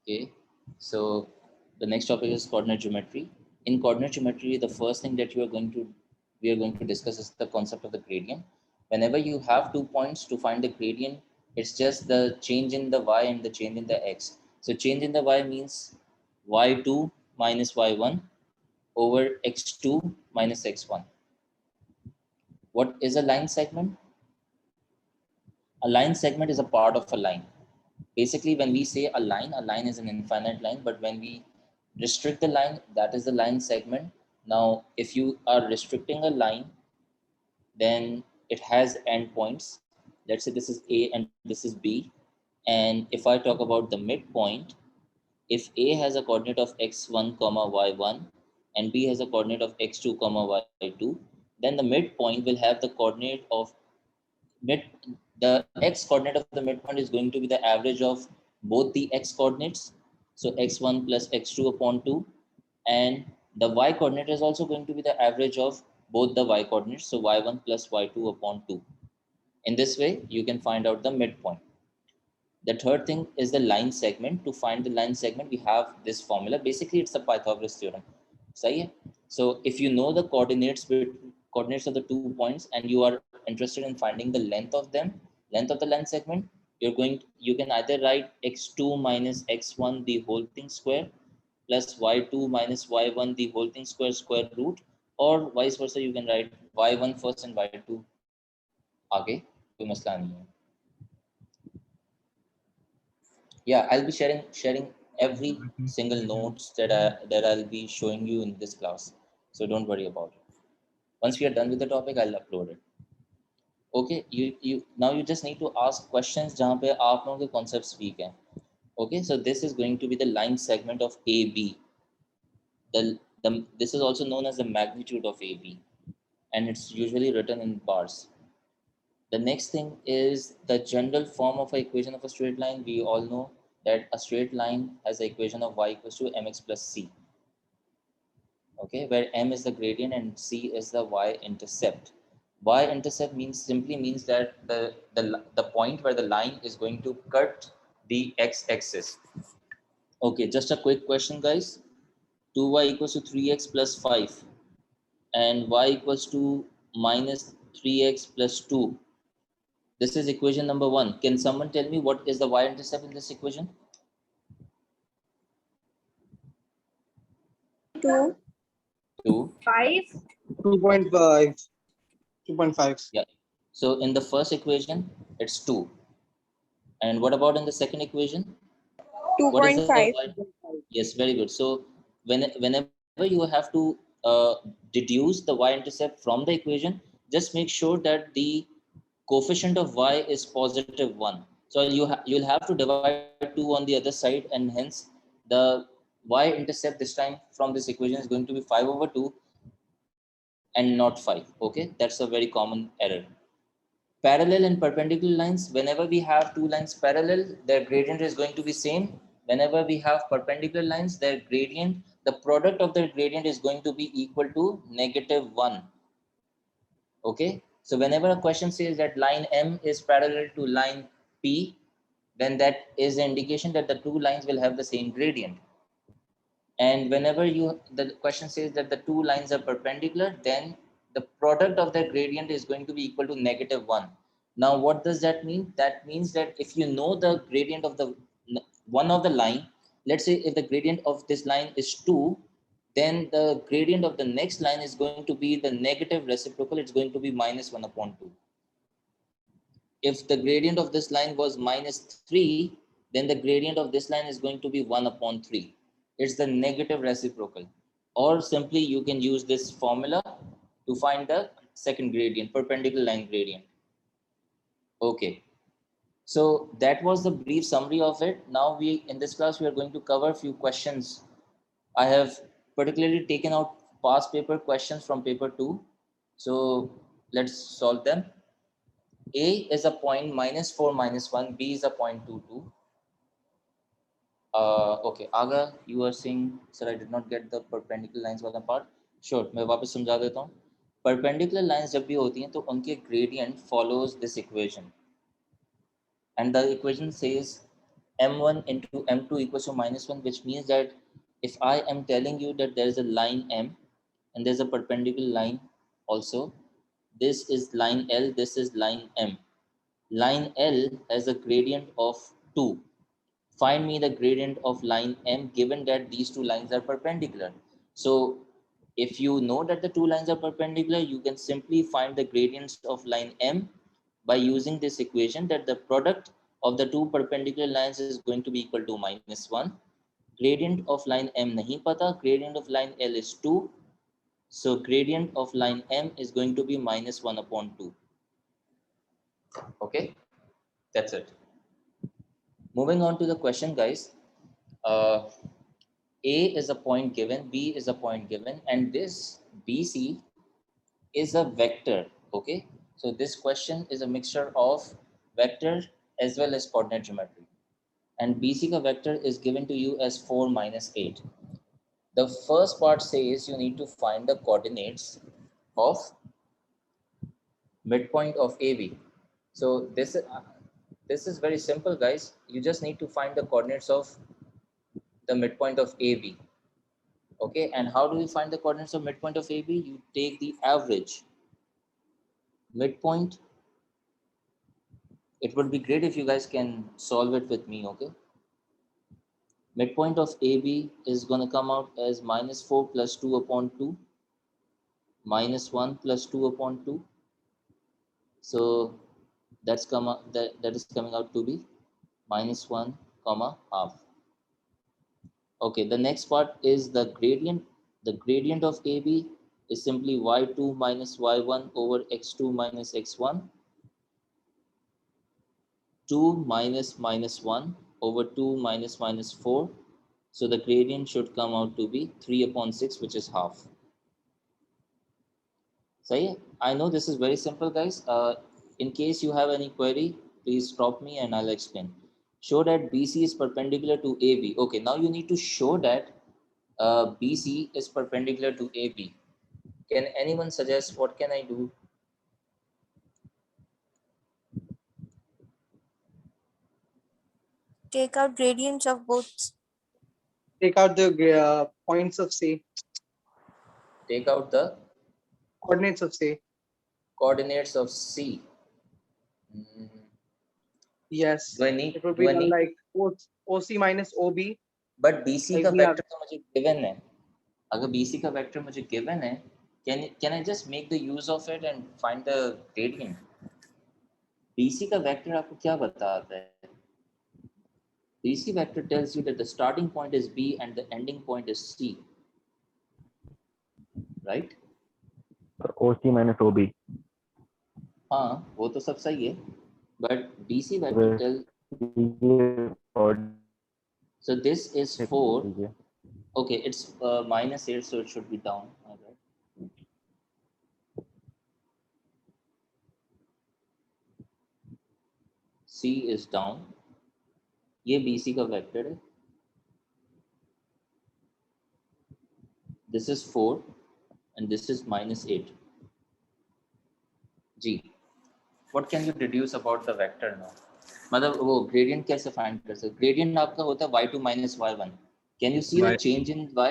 Okay, so the next topic is coordinate geometry. In coordinate geometry, the first thing that we are going to discuss is the concept of the gradient. Whenever you have 2 points to find the gradient, it's just the change in the y and the change in the x. So change in the y means y2 minus y1 over x2 minus x1. What is a line segment? A line segment is a part of a line. Basically, when we say a line is an infinite line, but when we restrict the line, that is the line segment. Now, if you are restricting a line, then it has endpoints. Let's say this is A and this is B. And if I talk about the midpoint, if A has a coordinate of x1 comma y1 and B has a coordinate of x2 comma y2, then the midpoint will have the coordinate of mid the x coordinate of the midpoint is going to be the average of both the x coordinates, so x1 plus x2 upon 2, and the y coordinate is also going to be the average of both the y coordinates, so y1 plus y2 upon 2. In this way you can find out the midpoint. The third thing is the line segment. To find the line segment, we have this formula. Basically, it's the Pythagoras theorem. Sahi hai? So if you know the coordinates of the 2 points and you are interested in finding the length of them, length of the line segment, you can either write x2 minus x1 the whole thing square plus y2 minus y1 the whole thing square root, or vice versa. You can write y1 first and y2 आगे कोई मसला नहीं है. Yeah, I'll be sharing every single notes that I'll be showing you in this class, so don't worry about it. Once we are done with the topic, I'll upload it. Okay, you now you just need to ask questions जहाँ पे आप लोगों के concepts weak हैं. Okay, so this is going to be the line segment of AB. This is also known as the magnitude of AB, and it's usually written in bars. The next thing is the general form of an equation of a straight line. We all know that a straight line has the equation of y equals to mx plus c. Okay, where m is the gradient and c is the y-intercept. Y-intercept simply means that the point where the line is going to cut the x-axis. Okay, just a quick question, guys. 2y equals to 3x plus 5 and y equals to minus 3x plus 2. This is equation number 1. Can someone tell me what is the y-intercept in this equation? 2, 2. 5, 2.5. 2.5. Yeah. So in the first equation, it's 2. And what about in the second equation? What is the 2.5. y? Yes, very good. So whenever you have to deduce the y-intercept from the equation, just make sure that the coefficient of y is positive 1. So you'll have to divide 2 on the other side, and hence the y-intercept this time from this equation is going to be 5 over 2 and not 5. Okay, that's a very common error. Parallel and perpendicular lines, whenever we have two lines parallel, their gradient is going to be same. Whenever we have perpendicular lines, their gradient, the product of their gradient is going to be equal to -1. Okay, so whenever a question says that line M is parallel to line P, then that is an indication that the two lines will have the same gradient. And whenever the question says that the two lines are perpendicular, then the product of their gradient is going to be equal to -1. Now, what does that mean? That means that if you know the gradient of the one of the line, let's say if the gradient of this line is 2, then the gradient of the next line is going to be the negative reciprocal. It's going to be -1 upon 2. If the gradient of this line was -3, then the gradient of this line is going to be 1 upon 3. It's the negative reciprocal. Or simply you can use this formula to find the second gradient, perpendicular line gradient. Okay. So that was the brief summary of it. Now in this class, we are going to cover a few questions. I have particularly taken out past paper questions from paper 2. So let's solve them. A is a point -4 -1, B is a point 22. Okay, Aga, you were saying, sir, I did not get the perpendicular lines वाला part. Sure, मैं वापस समझा देता हूँ. Perpendicular lines जब भी होती हैं तो उनके gradient follows this equation. And the equation says m1 into m2 equals to -1, which means that if I am telling you that there is a line M and there's a perpendicular line also, this is line L, this is line M. Line L has a gradient of 2. Find me the gradient of line M given that these two lines are perpendicular. So if you know that the two lines are perpendicular, you can simply find the gradients of line M by using this equation that the product of the two perpendicular lines is going to be equal to -1. Gradient of line M nahi pata, gradient of line L is 2. So gradient of line M is going to be -1 upon 2. Okay, that's it. Moving on to the question, guys. Uh, A is a point given, B is a point given, and this BC is a vector. Okay, so this question is a mixture of vector as well as coordinate geometry. And BC ka vector is given to you as 4 minus 8. The first part says you need to find the coordinates of midpoint of AB. So this is very simple, guys. You just need to find the coordinates of the midpoint of AB. Okay, and how do we find the coordinates of midpoint of AB? You take the average midpoint. It would be great if you guys can solve it with me. Okay, midpoint of AB is going to come out as -4 plus 2 upon 2, -1 plus 2 upon 2. So that is coming out to be -1 comma half. Okay, the next part is the gradient. The gradient of AB is simply y2 minus y1 over x2 minus x1. 2 minus minus 1 over 2 minus minus 4. So the gradient should come out to be 3 upon 6, which is half. So yeah, I know this is very simple, guys. In case you have any query, please stop me and I'll explain. Show that BC is perpendicular to AB. Okay, now you need to show that BC is perpendicular to AB. Can anyone suggest what can I do? Take out gradients of both. Take out the points of C, Take out the coordinates of C. coordinates of C. Mm, Yes, Do I need? it would Do be I need? like OC minus OB. But BC Like का we have vector तो मुझे given है. अगर BC का vector मुझे given है, can I just make the use of it and find the gradient? BC का vector आपको क्या बताता है? BC vector tells you that the starting point is B and the ending point is C, right? OC minus OB. हाँ, वो तो सब सही है. But BC vector tells. So this is 4. Okay, it's -8, so it should be down. All right. C is down. ये BC का vector है. This is 4 and this is -8. G. What can you deduce about the vector now? मतलब वो gradient कैसे find कर सकते? Gradient आपका होता है y2 minus y1. Can you see the change in y?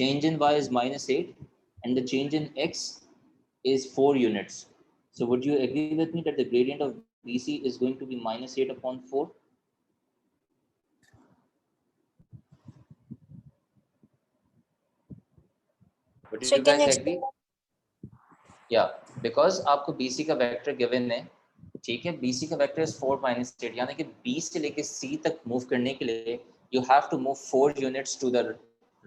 Change in y is -8 and the change in x is 4 units. So would you agree with me that the gradient of BC is going to be -8 upon 4? Would So you can guys you agree? explain? Yeah, because आपको BC का vector given है, ठीक है. BC का vector is 4 minus 8, यानी कि B से लेके C तक मूव करने के लिए you have to move 4 units to the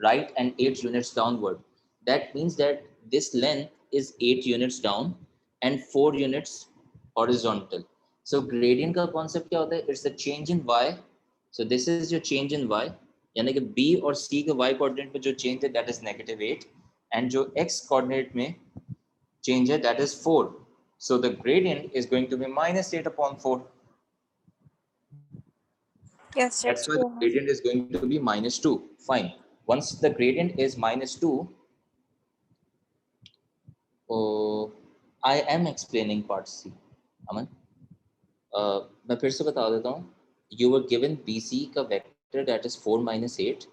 right and 8 units downward. That means that this length is 8 units down and 4 units horizontal. So gradient का concept क्या होता है? It's the change in y. So this is your change in y, यानी कि B और C के y coordinate पे जो change है that is -8 and जो x coordinate में change है that is 4. So the gradient is going to be -8 upon 4. Yes, That's it's why the true. gradient is going to be -2. Fine. Once the gradient is -2, oh, I am explaining part C. Aman, मैं फिर से बता देता हूँ. you were given BC का vector that is 4 minus 8,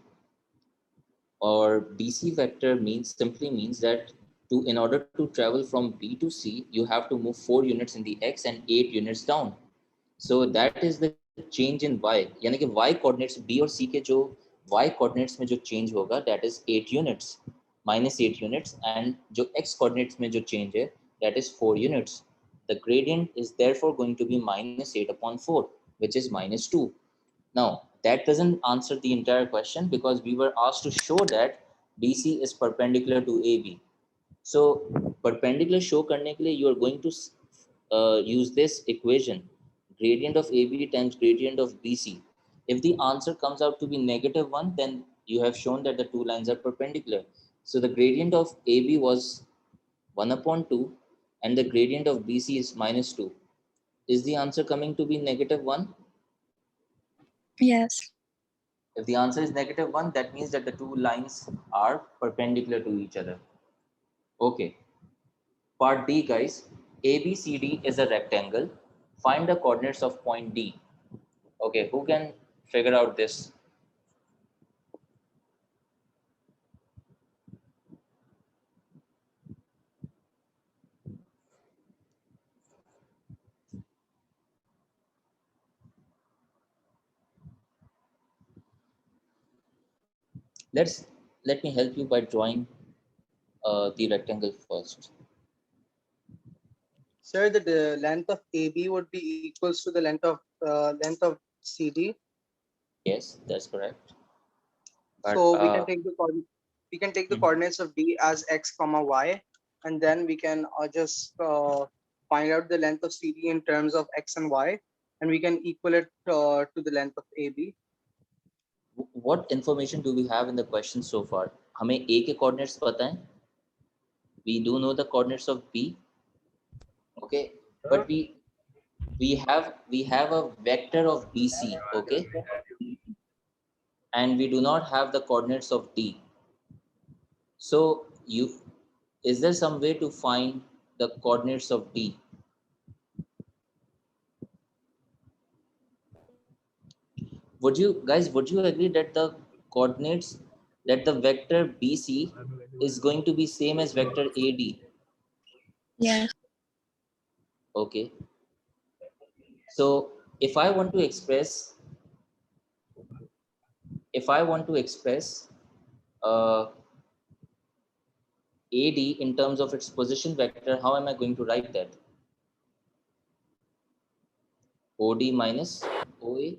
or BC vector simply means that in order to travel from B to C, you have to move 4 units in the X and 8 units down. So that is the change in Y. यानी कि Y coordinates B और C के जो Y coordinates में जो change होगा, that is 8 units, minus 8 units, and जो X coordinates में जो change है, that is 4 units. The gradient is therefore going to be minus 8 upon 4, which is minus 2. Now, that doesn't answer the entire question because we were asked to show that BC is perpendicular to AB. So, perpendicular show करने के लिए you are going to use this equation, gradient of AB times gradient of BC. If the answer comes out to be -1, then you have shown that the two lines are perpendicular. So the gradient of AB was 1 upon 2 and the gradient of BC is minus 2. Is the answer coming to be -1? Yes. If the answer is -1, that means that the two lines are perpendicular to each other. Okay. Part D, guys. ABCD is a rectangle. Find the coordinates of point D. Okay, who can figure out this? Let me help you by drawing the rectangle first. Sir, the length of AB would be equals to the length of CD. Yes, that's correct. But, So we can take the coordinates of D as x comma y, and then we can just find out the length of CD in terms of x and y, and we can equal it to the length of AB. what information do we have in the question so far? हमें A के coordinates पता हैं. We do know the coordinates of B. Okay, but we have a vector of BC. Okay, and we do not have the coordinates of D. So is there some way to find the coordinates of D? Would you agree that the coordinates, that the vector BC is going to be same as vector AD? Yes. Okay. So if I want to express AD in terms of its position vector, how am I going to write that? OD minus OA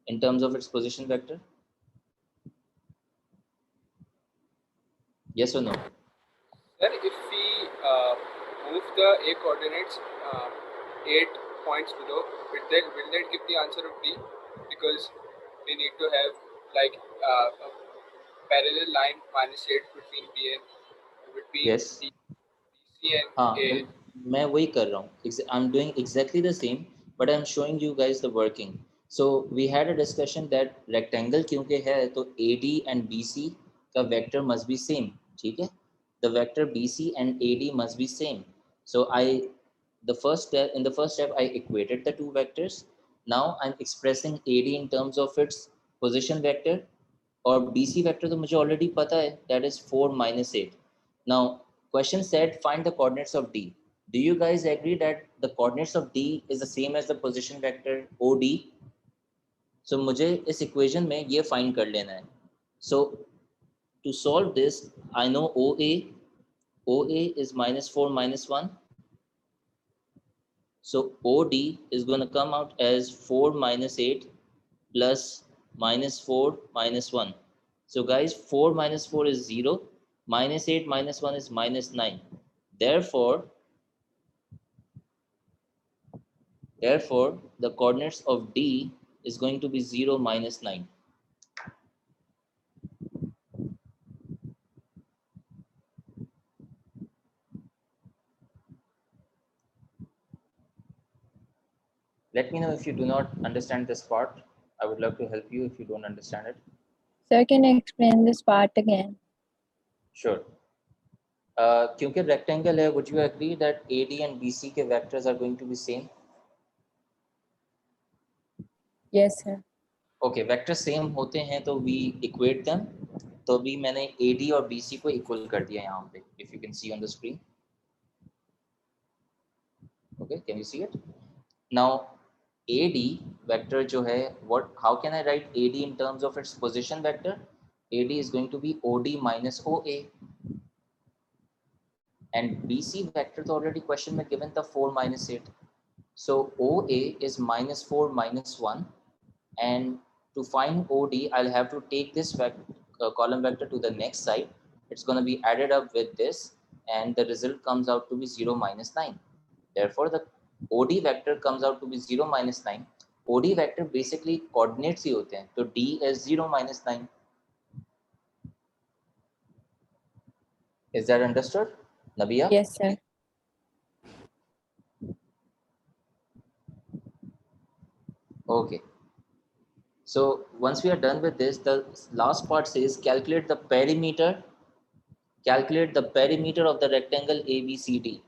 in terms of its position vector? Yes or no? Then if we move the A coordinates 8 points below, will that give the answer of D? Because we need to have like a parallel line -8 between B and Yes. C and हाँ, A. मैं वही कर रहा हूँ. I'm doing exactly the same, but I'm showing you guys the working. So we had a discussion that rectangle क्योंकि है तो AD and BC का vector must be same. ठीक है? The vector BC and AD must be same. So in the first step I equated the two vectors. Now I'm expressing AD in terms of its position vector, और BC vector तो मुझे already पता है, that is 4 minus 8. Now question said find the coordinates of D. Do you guys agree that the coordinates of D is the same as the position vector OD? So मुझे इस equation में ये find कर लेना है. So to solve this, I know OA is -4 -1. So OD is going to come out as 4 minus 8 plus -4 -1. So guys, 4 minus 4 is 0. -8 -1 is -9. Therefore, the coordinates of D is going to be 0 -9. Let me know if you do not understand this part. I would love to help you if you don't understand it. Sir, can you explain this part again? Sure. क्योंकि rectangle है, would you agree that AD and BC के vectors are going to be same? Yes, sir. Okay vector same होते हैं तो we equate them. तो अभी मैंने AD और BC को इक्वल कर दिया यहाँ पे, if you can see on the screen. Okay, can you see it now? AD vector जो है, what, how can I right AD in terms of its position vector? AD is going to be OD minus OA, and BC vector तो already question में given था 4 minus 8. So OA is minus 4 minus 1, and to find OD I'll have to take this column vector to the next side. It's going to be added up with this, and the result comes out to be 0 minus 9. Therefore the OD vector comes out to be 0 minus 9. OD vector basically coordinates ही होते हैं, तो D is 0 minus 9. Is that understood, Nabia? Yes, sir. Okay. So once we are done with this, the last part says calculate the perimeter of the rectangle ABCD.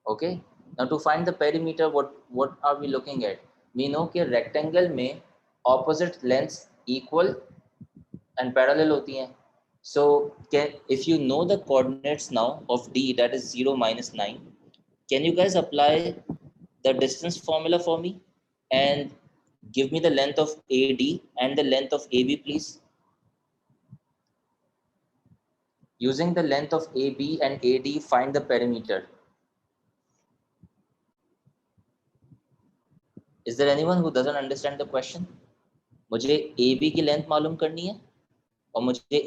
Okay. Now to find the perimeter, what are we looking at? We know कि rectangle में opposite lengths equal and parallel होती हैं. So if you know the coordinates now of D, that is 0 minus 9, can you guys apply the distance formula for me and give me the length of AD and the length of AB, please? Using the length of AB and AD, find the perimeter. Is there anyone who doesn't understand the question? मुझे AB की length मालूम करनी है और मुझे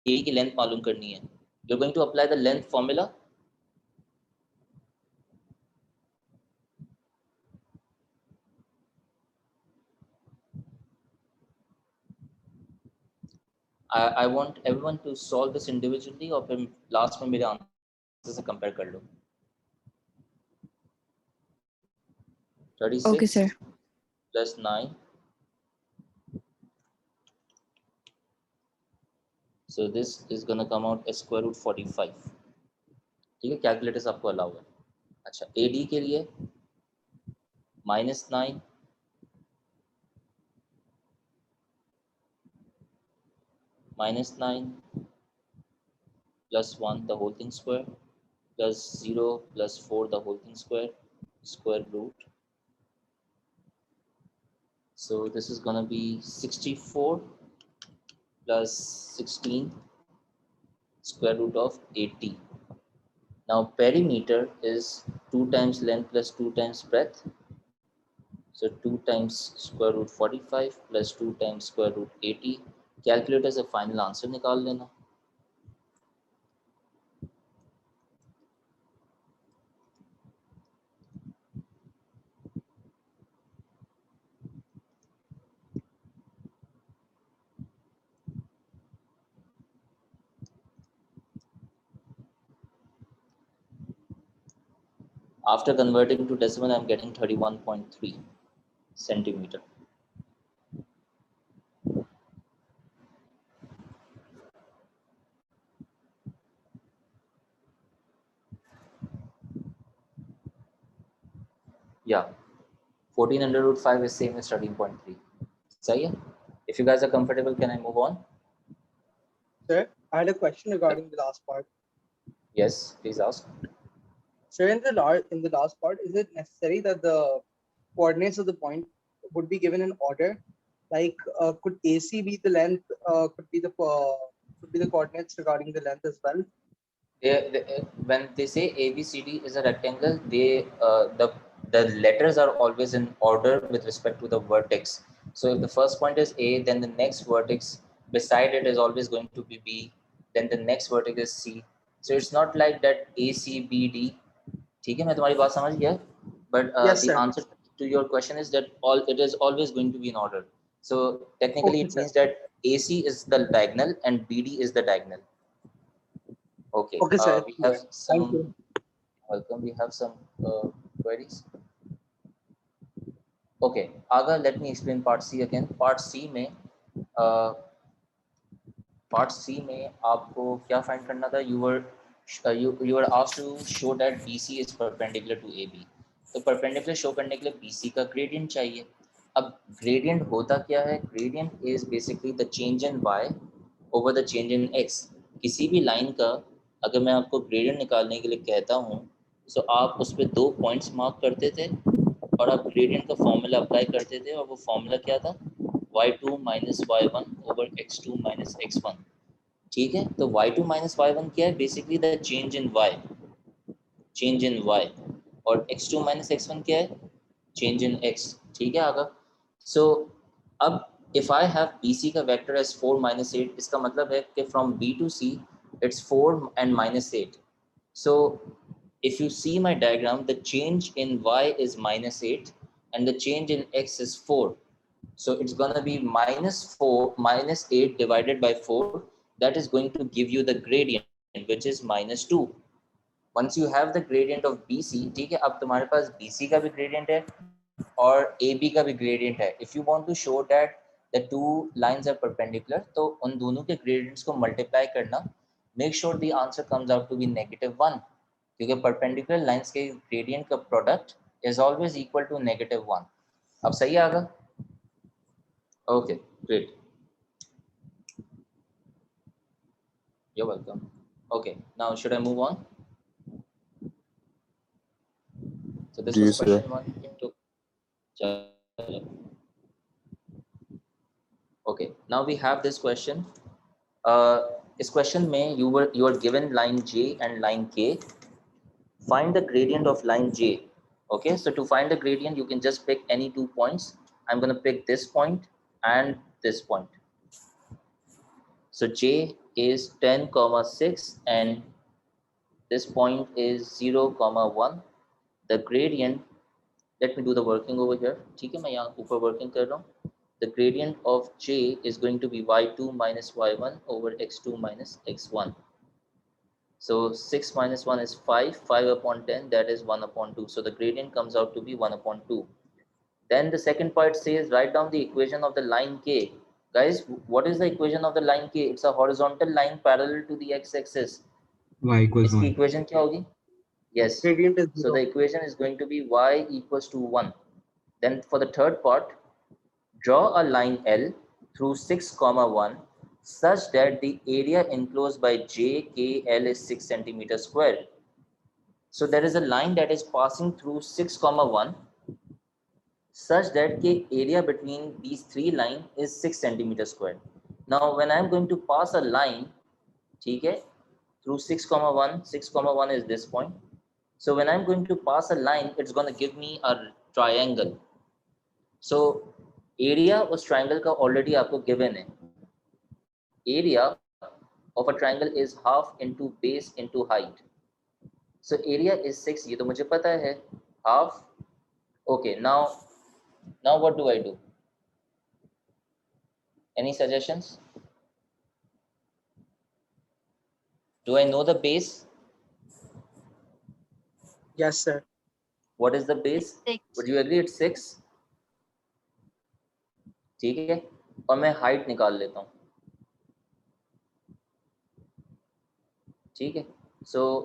AD की length मालूम करनी है. You're going to apply the length formula. I want everyone to solve this individually और फिर लास्ट में मेरे आंसर से कंपेयर कर लो. 36 Okay, sir. plus 9. So this is going to come out as square root 45. ठीक है, कैलकुलेटर्स आपको allow है. अच्छा, AD के लिए -9 plus 1 the whole thing square plus 0 plus 4 the whole thing square root. So this is going to be 64 plus 16 square root of 80. Now perimeter is 2 times length plus 2 times breadth. So 2 times square root 45 plus 2 times square root 80. Calculator से final answer निकाल लेना. After converting to decimal, I'm getting 31.3 centimeter. Yeah, 1400 root 5 is same as 13.3. सही है? If you guys are comfortable, can I move on? Sir, I had a question regarding the last part. Yes, please ask. Sir, in the last part, is it necessary that the coordinates of the point would be given in order? Like, could AC be the length? Could be the coordinates regarding the length as well? When they say ABCD is a rectangle, the letters are always in order with respect to the vertex. So if the first point is A, then the next vertex beside it is always going to be B, then the next vertex is C. So it's not like that ACBD. ठीक है, मैं तुम्हारी बात समझ गया. But Yes, the sir. answer to your question is that it is always going to be in order. So technically Okay, it sir. means that AC is the diagonal and BD is the diagonal. Okay. Okay, sir. We have some. Thank you. Welcome. We have some queries. Okay, Aga, let me explain part C again. Part C में आपको क्या find करना था? You were asked to show that BC is perpendicular to AB. तो perpendicular show करने के लिए BC का ग्रेडियंट चाहिए। अब ग्रेडियंट होता क्या है? Gradient is basically the change in y over the change in x। किसी भी लाइन का अगर मैं आपको ग्रेडियंट निकालने के लिए कहता हूँ तो आप उस पर 2 पॉइंट्स मार्क करते थे और आप ग्रेडियंट का फॉर्मूला अप्लाई करते थे, और वो फॉर्मूला क्या था? y2 minus y1 over x2 minus x1। ठीक है, तो y2 माइनस y1 क्या है? Basically the change in y, change in y। और x2 माइनस x1 क्या है? Change in x। ठीक है आगे। सो अब if I have BC का वेक्टर as 4 minus 8, इसका मतलब है कि from B to C it's 4 and minus 8. So if you see my diagram, the change in y is minus 8 and the change in x is 4. So it's gonna be minus 8 divided by 4. That is going to give you the gradient, which is minus 2. Once you have the gradient of BC, ठीक है, अब तुम्हारे पास BC का भी gradient है और AB का भी gradient है। If you want to show that the two lines are perpendicular, तो उन दोनों के gradients को multiply करना, make sure the answer comes out to be -1, क्योंकि perpendicular lines के gradient का product is always equal to -1. अब सही आगा? Okay, great. You're welcome. Okay, now should I move on? So this was Yes, sir. question 1. It took. Okay, now we have this question. This question में you are given line J and line K. Find the gradient of line J. Okay, so to find the gradient, you can just pick any 2 points. I'm going to pick this point and this point. So J is 10,6 and this point is 0,1. The gradient, let me do the working over here. ठीक है, मैं यहाँ ऊपर working कर रहा हूँ. The gradient of J is going to be y2 minus y1 over x2 minus x1. So 6 minus 1 is 5, 5 upon 10, that is 1 upon 2. So the gradient comes out to be 1 upon 2. Then the second part says write down the equation of the line K. Guys, what is the equation of the line K? It's a horizontal line parallel to the x-axis. Y equals इसकी 1. equation क्या होगी? Yes. Gradient is So 0. the equation is going to be y equals to 1. Then for the third part, draw a line L through 6, 1 such that the area enclosed by JKL is 6 centimeters square. So there is a line that is passing through 6, 1 such that the area between these three lines is 6 centimeters square. Now when I am going to pass a line, ठीक है, through 6, 1, 6, 1 is this point. So when I'm going to pass a line, it's going to give me a triangle. So area उस triangle का already आपको given है. Area of a triangle is half into base into height. So area is 6, ये तो मुझे पता है, half. Okay, now what do I do? Any suggestions? Do I know the base? Yes, sir. What is the base? 6. Would you agree it's 6? ठीक है, और मैं height निकाल लेता हूँ. ठीक है, so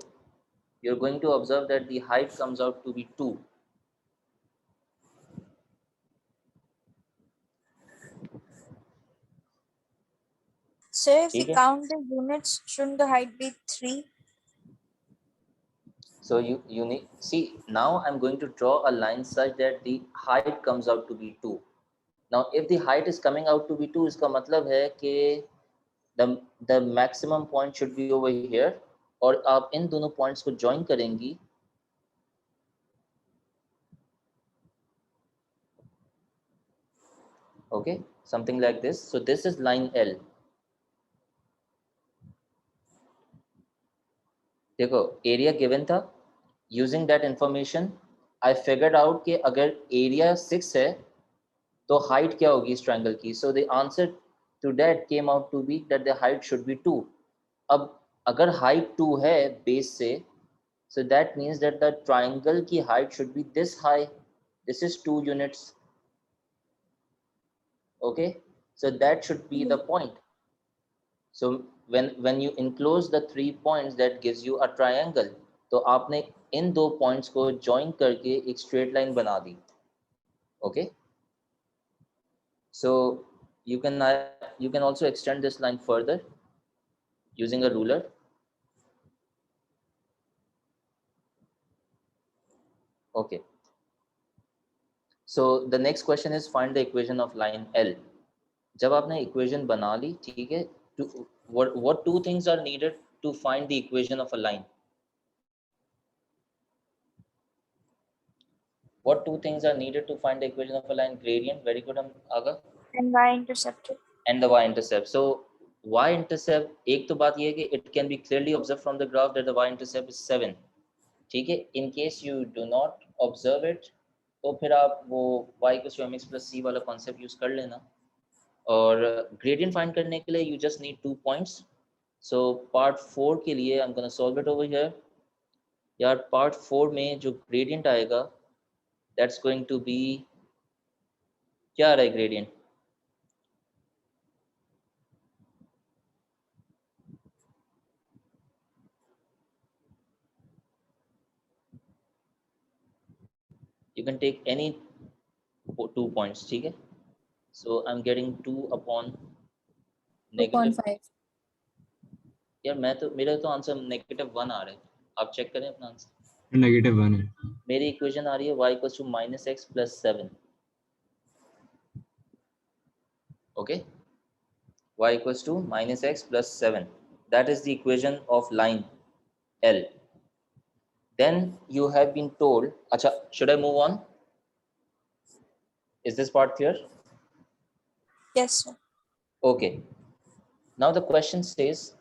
you're going to observe that the height comes out to be 2. So if we ठीक है, count the units, shouldn't the height be 3? so you need, see, now I'm going to draw a line such that the height comes out to be 2. Now if the height is coming out to be 2, इसका मतलब है कि the maximum point should be over here, और आप इन दोनों points को join करेंगी. Okay, something like this. So this is line L. देखो area given था. Using that information, I figured out कि अगर area 6 है तो height क्या होगी इस triangle की. So the answer to that came out to be that the height should be 2. अब अगर height 2 है base से, so that means that the triangle की height should be this high. This is 2 units. Okay, so that should be the point. So when you enclose the 3 points, that gives you a triangle. तो आपने इन दो points को join करके एक straight line बना दी. Okay, so you can also extend this line further using a ruler. Okay, so the next question is find the equation of line L. जब आपने equation बना ली, ठीक है, what two things are needed to find the equation of a line? What two things are needed to find the equation of a line? Gradient, very good, Aga. And y-intercept. And the y-intercept. So y-intercept, एक तो बात ये है कि it can be clearly observed from the graph that the y-intercept is 7. ठीक है, in case you do not observe it, तो फिर आप वो y = mx plus c वाला concept use कर लेना. और gradient find करने के लिए you just need 2 points. So part 4 के लिए I'm gonna solve it over here. यार part 4 में जो gradient आएगा, that's going to be, क्या आ रहा है gradient? You can take any 2 points, ठीक है? So I'm getting 2 upon negative. 2.5. यार मेरा तो आंसर -1 आ रहा है. आप चेक करें अपना आंसर. -1 है. मेरी इक्वेशन आ रही है y = -x + 7. Okay, y = -x + 7. That is the equation of line L. Then you have been told, acha, should I move on? Is this part clear? Yes, sir. Okay, now the question says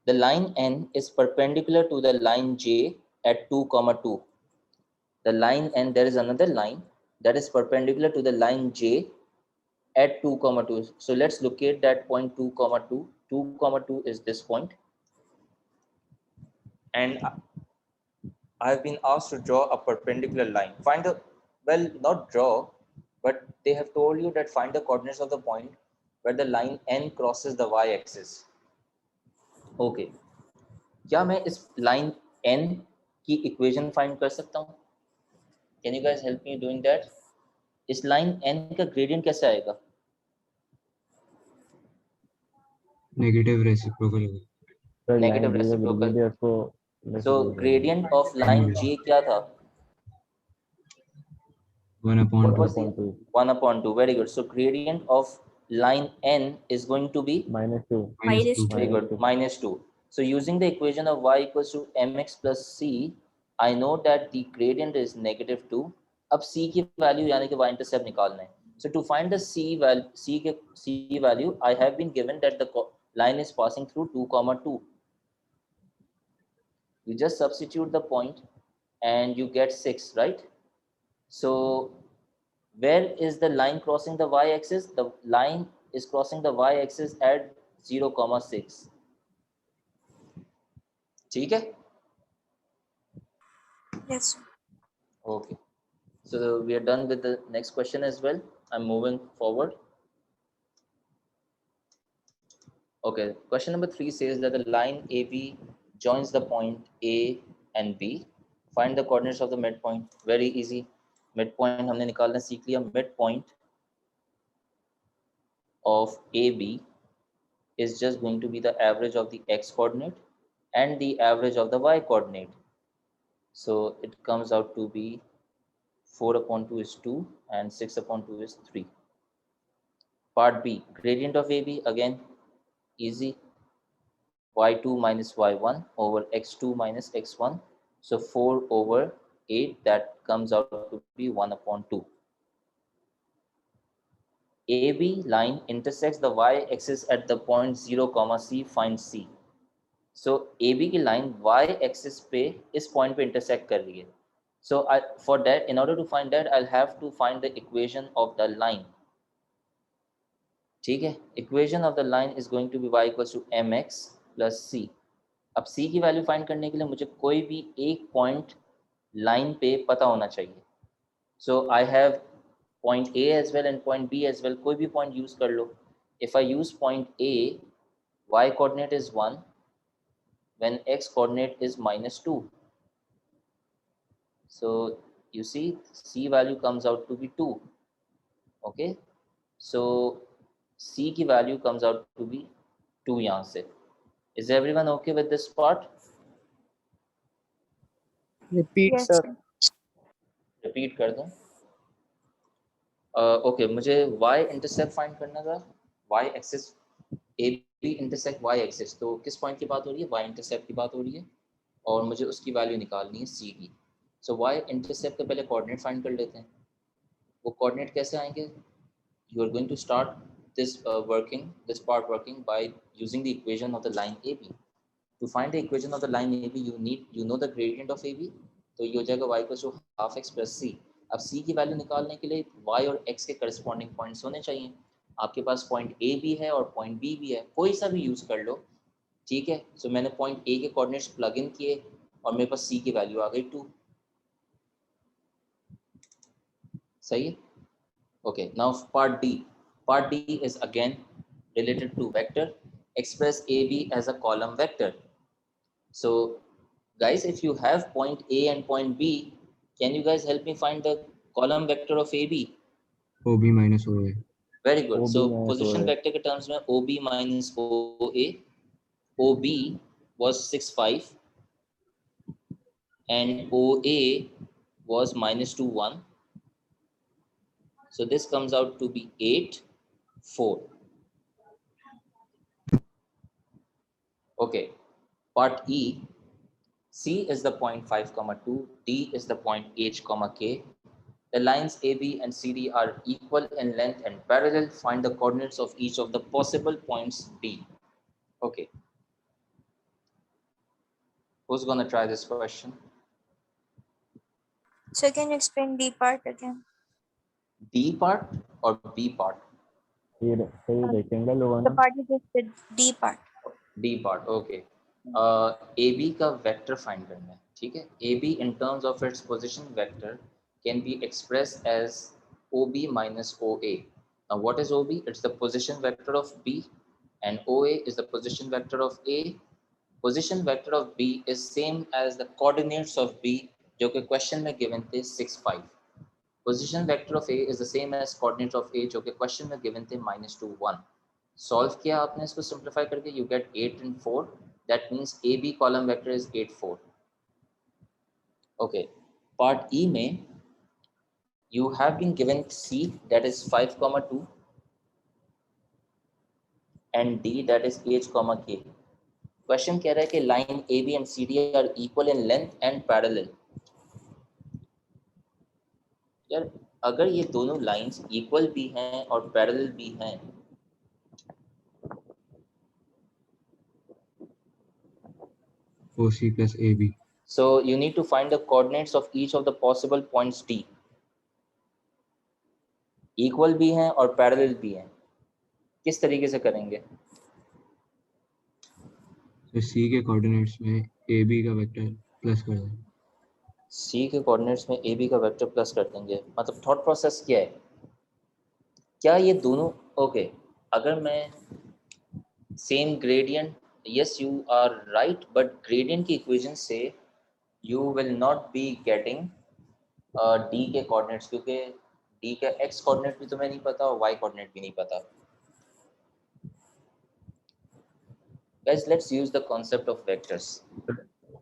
the line N is perpendicular to the line J at 2, 2. The line N, there is another line that is perpendicular to the line J at 2, 2. So let's locate that point 2, 2. 2, 2 is this point. And I've been asked to draw a perpendicular line. Find the, well, not draw, but they have told you that find the coordinates of the point where the line N crosses the y-axis. Okay, क्या मैं इस line N की equation find कर सकता हूँ? Can you guys help me doing that? इस line N का gradient कैसे आएगा? नेगेटिव रेसिप्रोकल होगा. Negative reciprocal. So gradient of N line will- J क्या था? 1/2. What was the 1/2? Very good. So gradient of line N is going to be -2. -2. very good, -2. So using the equation of y = mx plus c, I know that the gradient is -2. अब c की value यानी कि y-intercept निकालना है. So to find the c value, I have been given that the line is passing through 2, 2. You just substitute the point and you get 6, right? So where is the line crossing the y-axis? The line is crossing the y-axis at 0, 6. ठीक है? Yes, sir. Okay. So we are done with the next question as well. I'm moving forward. Okay. Question number 3 says that the line AB joins the point A and B. Find the coordinates of the midpoint. Very easy. Midpoint हमने निकालना सीख लिया. Midpoint of AB is just going to be the average of the x coordinate and the average of the y coordinate. So it comes out to be 4/2 is 2 and 6/2 is 3. Part B, gradient of AB, again easy, y2 minus y1 over x2 minus x1. So 4/8, that comes out to be 1/2. AB line intersects the y-axis at the point 0, c, find C. So AB की line y-axis पे इस point पे intersect कर रही है. So for that, in order to find that, I'll have to find the equation of the line. ठीक है? Equation of the line is going to be y = mx plus c. अब c की value find करने के लिए मुझे कोई भी एक पॉइंट लाइन पे पता होना चाहिए. So I have point A as well and point B as well. कोई भी पॉइंट यूज कर लो. If I use point A, y coordinate is 1 when x coordinate is -2. So you see c value comes out to be 2. Okay, so c की value comes out to be 2 यहाँ से. Is everyone okay with this part? Repeat, Yes, sir. sir. Repeat कर दूं. Okay, मुझे y intercept find करना था. y axis A B intersect y axis. तो किस पॉइंट की बात हो रही है? y इंटरसेप्ट की बात हो रही है और मुझे उसकी वैल्यू निकालनी है c की. सो y इंटरसेप्ट के पहले कोऑर्डिनेट फाइंड कर लेते हैं. वो कोऑर्डिनेट कैसे आएंगे? You are going to start this part working by using the equation of the line AB. To find the equation of the line AB, you know the gradient of AB. तो ये हो जाएगा y equals to half x plus c. अब c की value निकालने के लिए y और x के करस्पॉन्डिंग पॉइंट्स होने चाहिए. आपके पास पॉइंट a भी है और पॉइंट b भी है, कोई सा भी यूज कर लो. ठीक है, सो मैंने पॉइंट a के कोऑर्डिनेट्स प्लग इन किए और मेरे पास c की वैल्यू आ गई 2. सही है. Okay, now part D. Part D is again related to vector. Express AB as a column vector. So, guys, if you have point A and point B, can you guys help me find the column vector of AB? OB minus OA. Very good. OB So, minus position OA. vector के terms में OB minus OA. OB was 6, 5 and OA was -2, 1. So, this comes out to be 8, 4. Okay, part E. C is the point 5, 2. D is the point H, K. The lines AB and CD are equal in length and parallel. Find the coordinates of each of the possible points D. Okay. Who's going to try this question? So can you explain D part again? D part or B part? ये rectangle होगा The ना. part you just did, D part. D part. Okay. AB का vector find करना है. ठीक है. AB in terms of its position vector can be expressed as OB minus OA. Now what is OB? It's the position vector of B and OA is the position vector of A. Position vector of B is same as the coordinates of B जो कि question में given थे 6, 5. Position vector of A is the same as coordinates of A जो कि question में given थे -2, 1. Solve किया आपने इसको सिंप्लीफाई करके, you get 8 and 4. That means A B column vector is 8, 4. Okay, part E में you have been given C that is 5, 2 and D that is H, K. Question कह रहा है कि line A B and C D are equal in length and parallel. यार अगर ये दोनों lines equal भी हैं और पैरेलल भी हैं, OC plus AB. so you need to find the coordinates of each of the possible points D. Equal भी हैं और पैरेलल भी हैं. किस तरीके से करेंगे? तो C के कोऑर्डिनेट्स में AB का वेक्टर प्लस कर दें. C के कोऑर्डिनेट्स में AB का वेक्टर प्लस कर देंगे. मतलब थॉट प्रोसेस क्या है? क्या ये दोनों ओके अगर मैं same gradient, yes you are right, but gradient की इक्वेशन से you will not be getting D के कोऑर्डिनेट्स, क्योंकि D का X कोऑर्डिनेट भी तुम्हें नहीं पता और Y कोऑर्डिनेट भी नहीं पता. Guys, let's use the concept of vectors.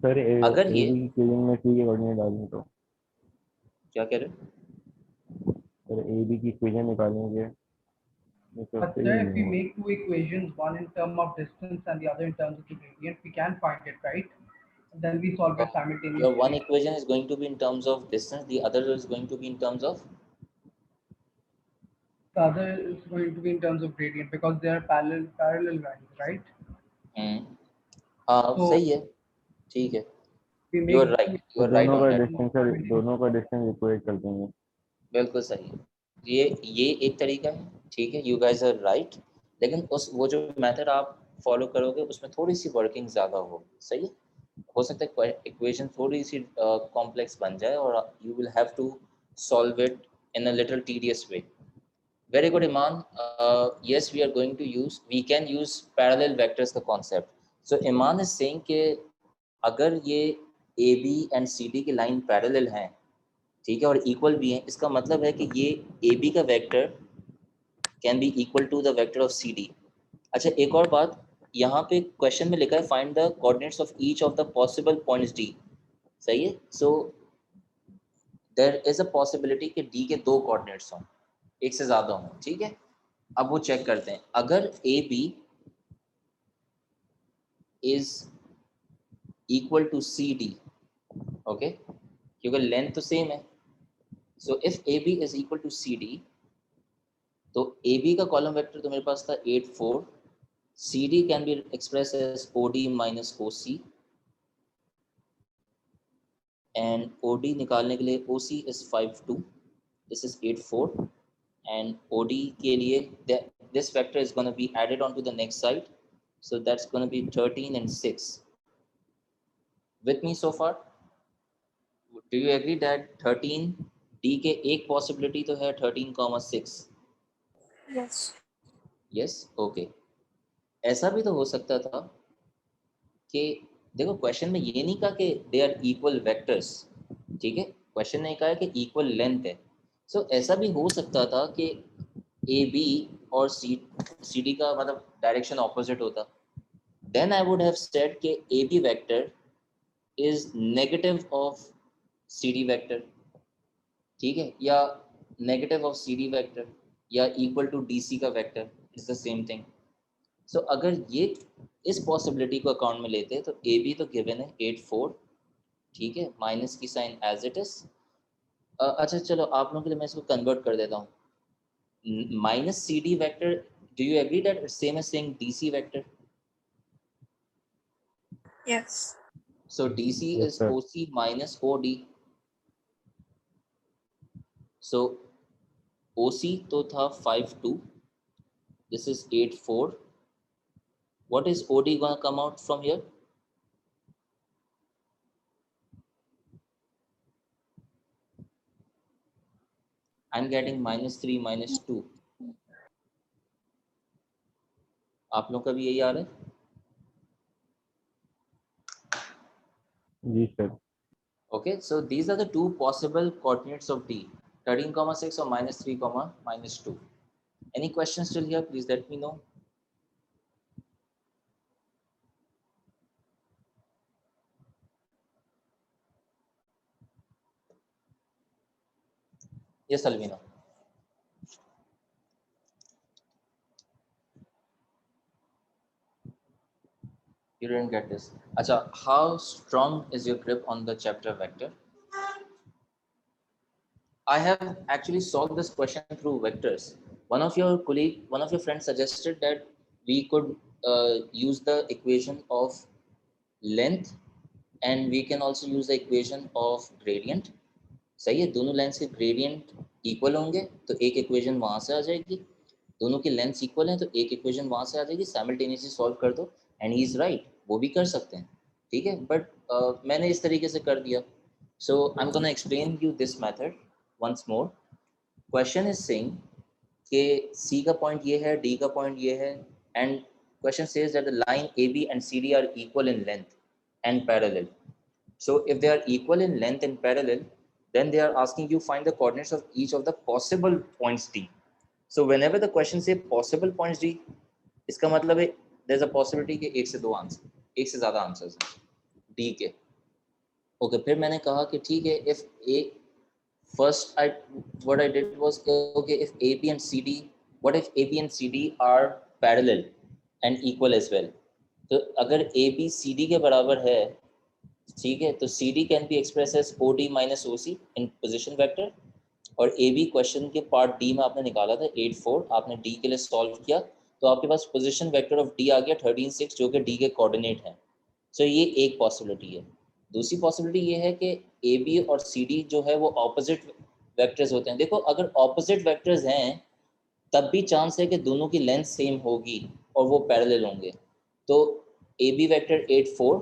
Sir अगर ये इक्वेशन में सी के कोऑर्डिनेट डालें तो क्या कह रहे हो? सर ए बी की इक्वेशन निकालेंगे. But sir, if we make two equations, one in terms of distance and the other in terms of the gradient, we can find it, right? And then we solve it simultaneously. Your one equation is going to be in terms of distance, the other is going to be in terms of The other is going to be in terms of gradient because they are parallel lines, right? हाँ सही है, ठीक है. We You are make right. You are right दोनों on का that. Distance sir दोनों का distance equate कर देंगे. बिल्कुल सही है. ये एक तरीका है, ठीक है. You guys are right. लेकिन उस वो जो मेथड आप फॉलो करोगे उसमें थोड़ी सी वर्किंग ज़्यादा हो. सही है. हो सकता है इक्वेशन थोड़ी सी कॉम्प्लेक्स बन जाए और you will have to solve it in a little tedious way. Very good, Iman. Yes, we can use parallel vectors का concept. So Iman is saying कि अगर ये A B and C D की line parallel हैं, ठीक है, और equal भी हैं, इसका मतलब है कि ये ए बी का vector can be equal to the vector of C D. अच्छा, एक और बात, यहाँ पे क्वेश्चन में लिखा है find the coordinates of each of the possible points D. सही है। So there is a possibility कि डी के दो कोऑर्डिनेट्स हों, एक से ज़्यादा हों, ठीक है। अब वो चेक करते हैं। अगर A B is equal to C D, okay, क्योंकि लेंथ तो सेम है। So if A B is equal to C D, तो ए बी का कॉलम वेक्टर तो मेरे पास था 8 4, C D can be express as O D minus O C, and O D निकालने के लिए O C is 5 2, this is 8 4, and O D के लिए this vector is gonna be added on to the next side, so that's going to be 13 and 6. With me so far? Do you agree that 13 d के एक possibility तो है 13,6? Yes. Yes, okay. ऐसा भी तो हो सकता था कि देखो क्वेश्चन में ये नहीं कहा कि दे आर इक्वल वेक्टर्स, ठीक है, क्वेश्चन ने कहा है कि इक्वल लेंथ है। सो ऐसा भी हो सकता था कि ए बी और सी डी का मतलब डायरेक्शन ऑपोजिट होता, then I would have said कि AB vector is negative of CD vector, ठीक है, या negative of CD vector, या equal to DC का vector is the same thing. So अगर ये इस possibility को account में लेते तो AB तो given है 8 4, ठीक है, माइनस की साइन as it is. अच्छा चलो आप लोगों के लिए मैं इसको convert कर देता हूँ। Minus CD vector, do you agree that it's same as saying DC vector? Yes. So DC Yes, is sir. OC minus OD. So OC तो था 5 2. This is 8 4. What is OD gonna come out from here? I'm getting minus 3 minus 2. आप लोग का भी यही आ रहा है? जी sir. Okay, so these are the two possible coordinates of D, 13,6 or minus 3, minus 2. Any questions still here? Please let me know. Yes, Alvina. You didn't get this. Acha, how strong is your grip on the chapter vector? I have actually solved this question through vectors. One of your friends suggested that we could use the equation of length, and we can also use the equation of gradient. सही है, दोनों length के gradient equal होंगे तो एक equation वहां से आ जाएगी, दोनों की लेंथ इक्वल हैं तो एक इक्वेशन वहां से आ जाएगी, साइमल्टेनियसली सॉल्व कर दो, एंड ही इज राइट, वो भी कर सकते हैं, ठीक है। बट मैंने इस तरीके से कर दिया। So I am gonna explain you this method once more. Question is saying कि C का पॉइंट ये है, D का पॉइंट ये है, and question says that the line AB and CD are equal in length and parallel. So if they are equal in length and parallel, then they are asking you find the coordinates of each of the possible points D. So whenever the question say possible points D, इसका मतलब है there's a possibility कि एक से दो answer, एक से ज़्यादा आंसर्स हैं D के। ओके, फिर मैंने कहा कि ठीक है, if A first what I did was, okay, if AB and CD, what if AB and CD are parallel and equal as well? तो अगर AB CD के बराबर है, ठीक है, तो CD can be expressed as OD minus OC in position vector, और AB question के पार्ट D में आपने निकाला था 8 4, आपने D के लिए सॉल्व किया तो आपके पास पोजीशन वेक्टर ऑफ D आ गया 13 6, जो कि D के कोऑर्डिनेट हैं। सो ये एक पॉसिबिलिटी है। दूसरी पॉसिबिलिटी ये है कि AB और CD जो है वो ऑपोजिट वेक्टर्स होते हैं। देखो, अगर ऑपोजिट वेक्टर्स हैं तब भी चांस है कि दोनों की लेंथ सेम होगी और वो पैरेलल होंगे। तो AB वेक्टर 8 4,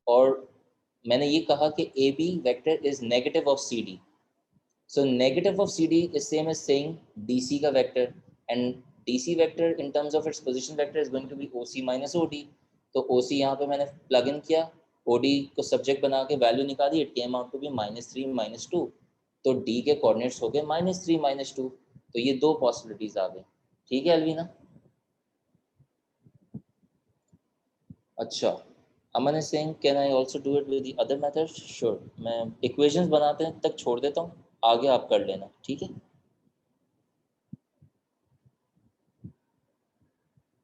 और मैंने ये कहा कि AB vector is negative of CD. So negative of CD is same as saying DC का vector, and DC vector in terms of its position vector is going to be OC minus OD. तो OC यहाँ पे मैंने plug in किया, OD को subject बना के value निकाली, it came out to be -3 -2, तो D के कोऑर्डिनेट्स हो गए -3 -2, तो ये दो पॉसिबिलिटीज आ गई। ठीक है अलवीना? अच्छा, Aman is saying can I also do it with the other method? Sure, मैं इक्वेशंस बनाते हैं तक छोड़ देता हूँ, आगे आप कर लेना, ठीक है?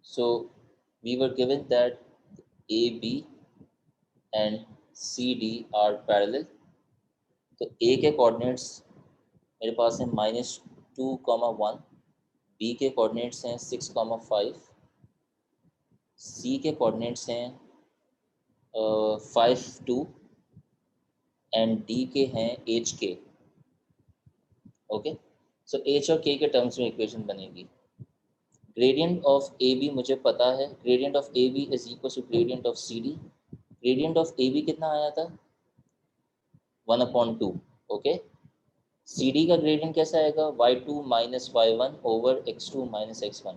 So we were given that AB and CD are parallel, तो A के कोऑर्डिनेट्स मेरे पास है -2, 1, B के कोऑर्डिनेट्स हैं 6, 5, C के कोऑर्डिनेट्स हैं 5, 2 एंड D के हैं H के। ओके, सो H और K के टर्म्स में इक्वेशन बनेगी। ग्रेडियंट ऑफ AB मुझे पता है, gradient of AB is equal to gradient of CD। Gradient of AB कितना आया था? 1/2। ओके, CD का ग्रेडियंट कैसा आएगा? y2 minus y1 over x2 minus x1.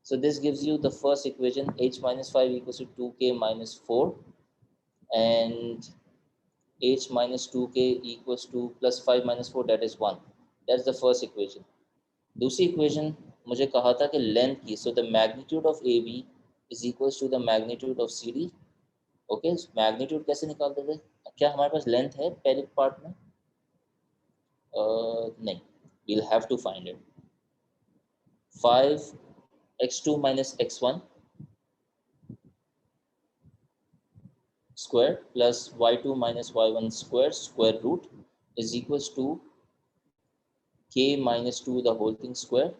So this gives you the first equation, h minus 5 equals to 2k minus 4 and h minus 2k equals to plus 5 minus 4, that is 1. That's the first equation. दूसरी equation मुझे कहा था कि length की, so the magnitude of AB is equals to the magnitude of CD. Okay, magnitude कैसे निकालते थे? क्या हमारे पास लेंथ है पहले पार्ट में? नहीं, we'll have to find it. 5x2 minus x1 square plus y2 minus y1 square root is equals to k minus 2 the whole thing square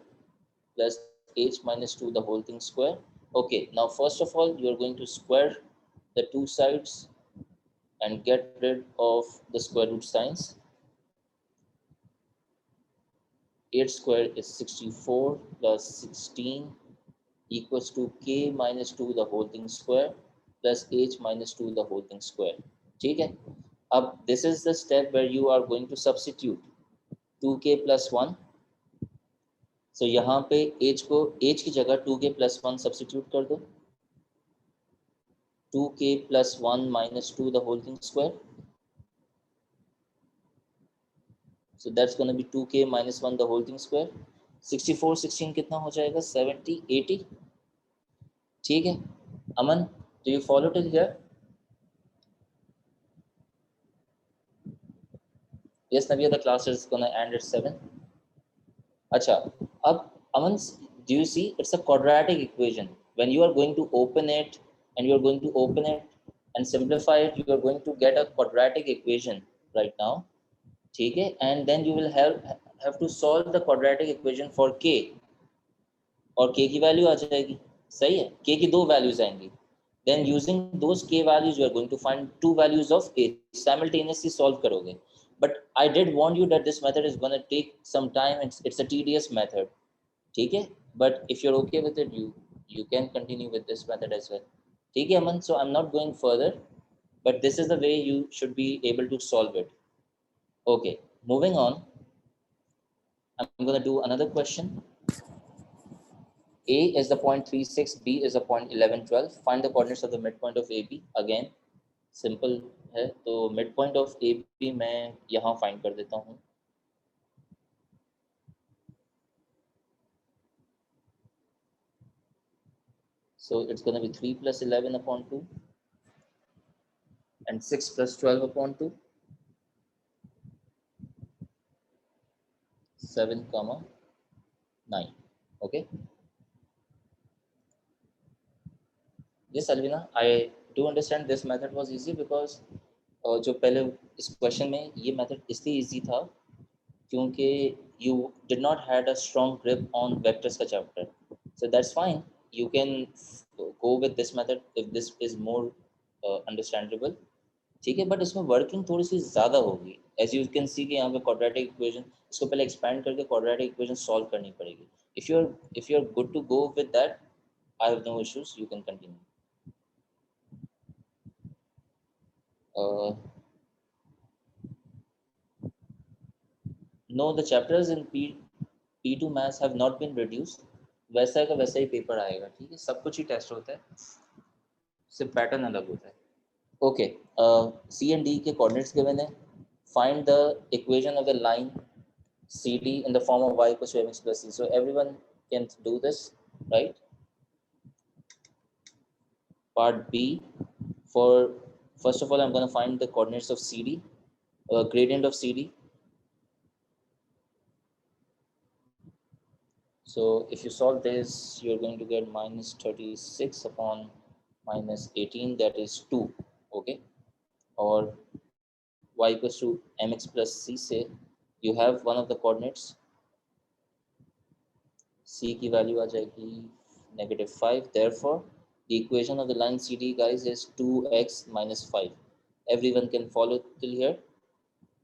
plus h minus 2 the whole thing square. Okay, now first of all you are going to square the two sides and get rid of the square root signs. 8 square is 64 plus 16 equals to k minus 2 the whole thing square plus h minus 2 the whole thing square. ठीक है, अब this is the step where you are going to substitute 2k plus 1. so यहाँ पे h की जगह 2k plus 1 substitute कर दो, 2k plus 1 minus 2 the whole thing square. So that's going to be 2k minus 1 the whole thing square. 64 16 कितना हो जाएगा? 70 80. ठीक है अमन, do you follow till here? Yes, Navya, the class is going to end at 7. अच्छा, अब अमन, do you see it's a quadratic equation. When you are going to open it and simplify it, you are going to get a quadratic equation right now. ठीक है, and then you will have to solve the quadratic equation for k, और k की value आ जाएगी, सही है? k की दो values आएंगी, then using those k values you are going to find two values of a, simultaneously solve करोगे. But I did warn you that this method is going to take some time, it's a tedious method, ठीक है? But if you're okay with it, you can continue with this method as well. ठीक है अमन, so I'm not going further, but this is the way you should be able to solve it. Okay, moving on, I'm going to do another question. A is the point 36, B is the point 11, 12. Find the coordinates of the midpoint of AB. Again, simple है, तो midpoint of AB मैं यहाँ find कर देता हूँ. So it's going to be 3 plus 11 upon 2 and 6 plus 12 upon 2. 7, 9. Okay. Yes, Alvina, I do understand this method was easy because जो पहले इस क्वेश्चन में ये मेथड इसलिए इजी था क्योंकि you did not had a strong grip on vectors का chapter. So that's fine. You can go with this method if this is more understandable. ठीक है, बट इसमें वर्किंग थोड़ी सी ज़्यादा होगी. एज यू कैन सी कि यहाँ पे क्वाड्रेटिक इक्वेशन, इसको पहले एक्सपैंड करके क्वाड्रेटिक इक्वेशन सॉल्व करनी पड़ेगी. If you are good to go with that, I have no issues, you can continue. No, the chapters in P2 maths have not been reduced. वैसा का वैसा ही paper आएगा, ठीक है? सब कुछ ही टेस्ट होता है. सिर्फ पैटर्न अलग होता है. Okay, C and D के coordinates given है. Find the equation of the line CD in the form of y equals to mx plus c. So everyone can do this, right? Part B, for first of all, I'm going to find the coordinates of CD, gradient of CD. So if you solve this, you're going to get minus 36 upon minus 18, that is 2, okay? Or y equals to mx plus c से you have one of the coordinates, c की value आ जाएगी -5. Therefore, the equation of the line CD, guys, is 2x minus 5. Everyone can follow till here.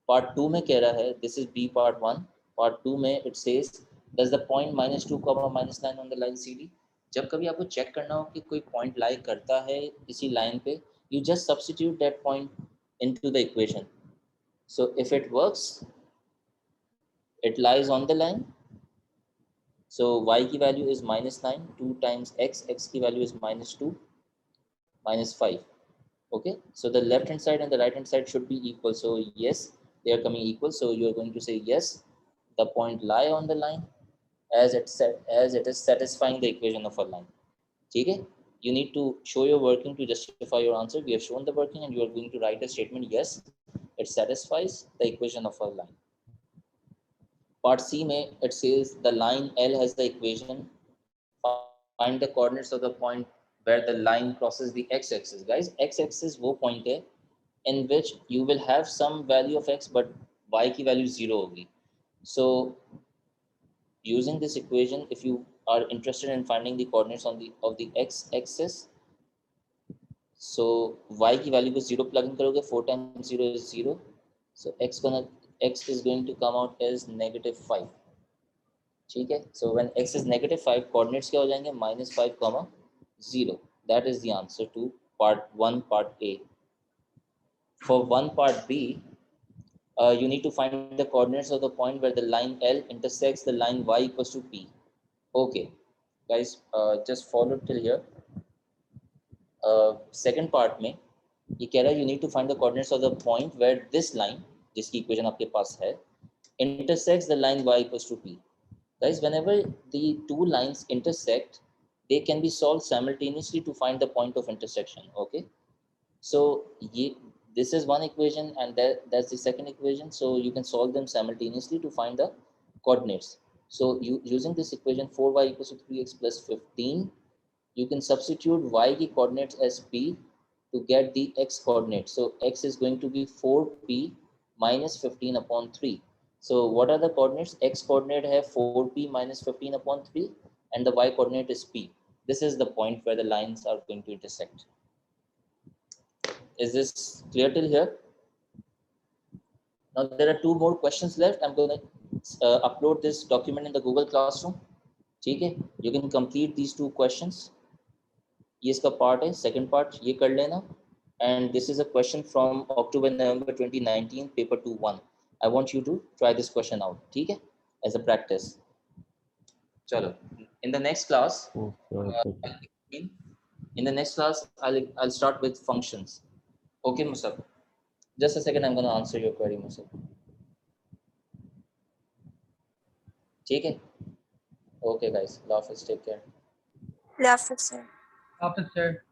Part 2 में कह रहा है, this is B part 1. Part 2 में it says, does the point -2, -9 on the line CD? जब कभी आपको check करना हो कि कोई पॉइंट लाई करता है इसी लाइन पे, you just substitute that point into the equation. So if it works, it lies on the line. So y की value is -9, 2 times x की value is -2, -5. Okay, so the left hand side and the right hand side should be equal. So yes, they are coming equal. So you are going to say yes, the point lie on the line as it is satisfying the equation of a line. Okay, you need to show your working to justify your answer. We have shown the working and you are going to write a statement, yes, it satisfies the equation of a line. Part C में it says the line L has the equation. Find the coordinates of the point where the line crosses the x-axis. Guys, x-axis वो point है in which you will have some value of x but y की value 0 होगी. So using this equation, if you are interested in finding the coordinates of the x-axis, so y की value को 0 plug in करोगे, 4 times 0 is 0. So x is going to come out as -5. ठीक है, so when x is -5, coordinates क्या हो जाएंगे, -5, 0. That is the answer to part 1, part A. For 1 part B, you need to find the coordinates of the point where the line L intersects the line y equals to P. Okay, guys, just follow till here. Second part में ये कह रहा है you need to find the coordinates of the point where this line, जिसकी equation आपके पास है, intersects the line y equals to P. Guys, whenever the two lines intersect, they can be solved simultaneously to find the point of intersection. Okay, so this is one equation and that's the second equation, so you can solve them simultaneously to find the coordinates. So using this equation, 4y equals to 3x plus 15, you can substitute y की coordinates as p to get the x coordinate. So x is going to be 4p minus 15 upon 3. So what are the coordinates? X coordinate है 4p minus 15 upon 3 and the y coordinate is p. This is the point where the lines are going to intersect. Is this clear till here? Now there are 2 more questions left. I'm going to upload this document in the Google Classroom. ठीक है, you can complete these 2 questions. ये इसका part है, second part ये कर लेना. And this is a question from October-November 2019, paper 2-1. I want you to try this question out, ठीक है, as a practice. चलो, in the next class, I'll start with functions. Okay, Musab. Just a second, I'm going to answer your query, Musab. ठीक है? Okay, guys. Allah Hafiz, take care. Love it, sir. Officer.